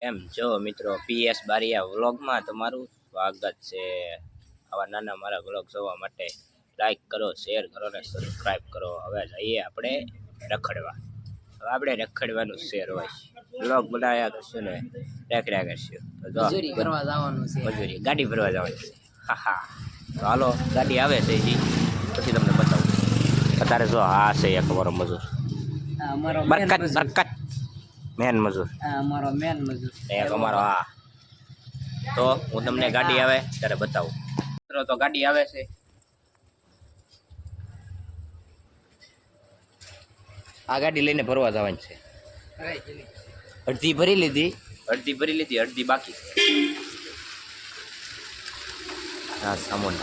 એમ જો મિત્રો પીએસ બારિયા વ્લોગમાં તમારું સ્વાગત છે। આવા નાના મારા વ્લોગ જોવા માટે લાઈક કરો, શેર કરો અને સબસ્ક્રાઈબ કરો। હવે જઈએ આપણે રખડવા। હવે આપણે રખડવાનું છે રોજ વ્લોગ બનાવ્યા કરશું ને રેખડ્યા કરશું। તો મજૂરી કરવા જવાનું છે, મજૂરી ગાડી ભરવા જવાની છે। હા હા, તો હાલો ગાડી આવે છે જી પછી તમને બતાવું। અત્યારે જો આ છે એક અમારો મજૂર, અમારો બરકત બરકત મેન મજૂર, અમારો મેન મજૂર એક અમારો આ। તો હું તમને ગાડી આવે ત્યારે બતાવું। મિત્રો તો ગાડી આવે છે, આ ગાડી લઈને ભરવા જવાની છે। અડધી ભરી લીધી, અડધી બાકી। હા સામાન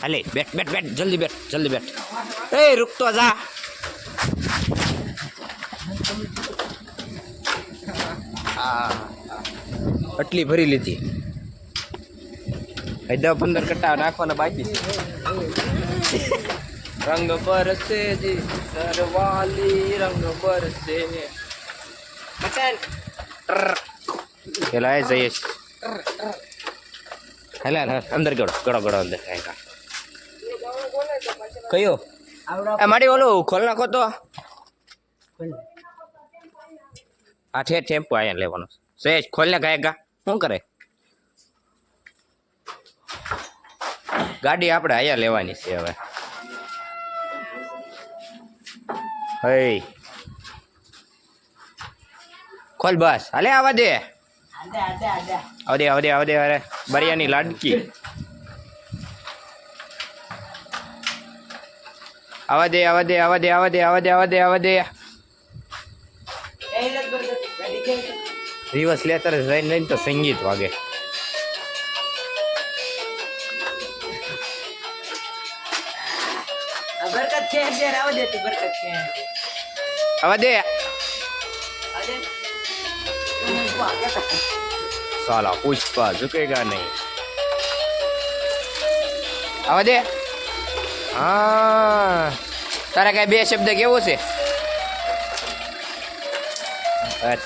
હાલે, બેઠ બેઠ બેઠ, જલ્દી બેઠ જલ્દી બેઠ। એ રૂક તો જા। હા આટલી ભરી લીધી, 10-15 કટ્ટા નાખવાના બાકી છે। રંગ બરસે જી સરવાલી રંગ બરસે પેલા એ જઈએ હેલા અંદર ગળો અંદર કયો મારી ઓલું ખોલ નાખો તો આ ટેમ્પો અહીંયા લેવાનો સહેજ ખોલ ને ગાયગા શું કરે ગાડી આપણે અહીંયા લેવાની છે। હવે હે ખોલ બસ હાલે આવા દે અરે બરિયાની લાડકી આવા દે રિવર્સ લેતર જઈને તો સંગીત વાગે। બરકત છે યાર, આવા દે તું બરકત છે આવા દે साला पुष्पा झुकेगा नहीं। आवा दे हाँ तारा कई 2 शब्द केवो छे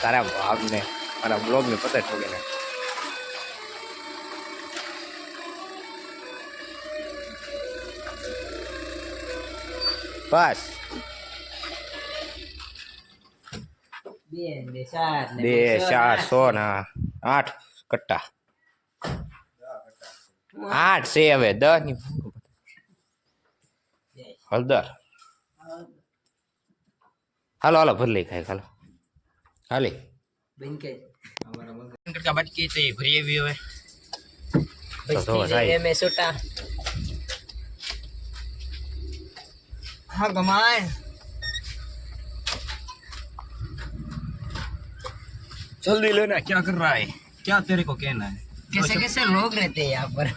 तारा भाग ने मारा ब्लॉग में पता ठोके ने बस 2 4 100 ના 8 કટ્ટા 8 છે હવે 10 ની હળદર હાલો ભર લઈ ખાય હાલો હાલે બનકે કટકા બાટકી તો ભરી આવી હવે બચકી છે મે સોટા हाँ गमान जल्दी लेना, क्या कर रहा है, क्या तेरे को कहना है। कैसे कैसे लोग रहते हैं यहाँ पर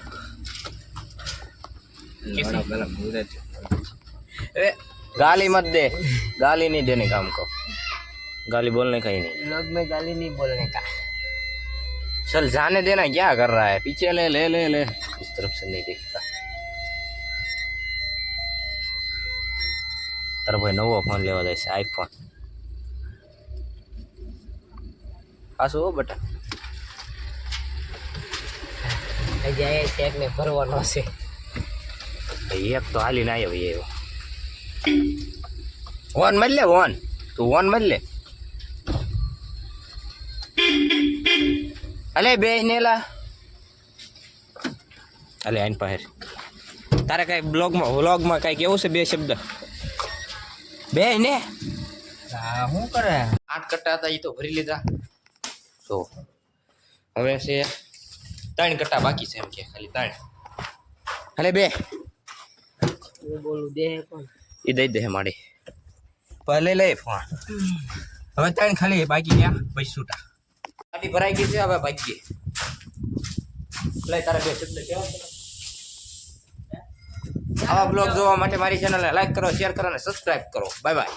गाली मत दे, गाली नहीं देने का हमको, गाली बोलने का ही नहीं। लोग में गाली नहीं बोलने का। चल जाने देना, क्या कर रहा है, पीछे ले ले ले ले इस तरफ से नहीं देखता। तारा भाई नवो फोन लेवा जाए છે આઈફોન આસો બટા જાય છે એક ને ભરવાનો છે એક તો હાલીને આવ્યો એવો વન મત લે વન તું વન મત લે અલે બે નેલા અલે આઈન પાસે તારે કઈ વ્લોગમાં કઈ કેવું છે 2 શબ્દ બે ને શું કરે 8 કટ્ટા હતા એ તો ભરી લીધા। તો હવે છે 3 કટ્ટા બાકી છે એમ કે ખાલી 3 હાલે બે બોલું દે કોણ એ દઈ દે માડી પહેલે લે ફોન હવે 3 ખાલી બાકી ગયા પછી છૂટા ગાડી ભરાઈ ગઈ છે હવે ભાગીએ લે તારા 2 શબ્દ કેવા આવા બ્લોગ જોવા માટે મારી ચેનલને લાઈક કરો, શેર કરો અને સબસ્ક્રાઇબ કરો। Bye bye.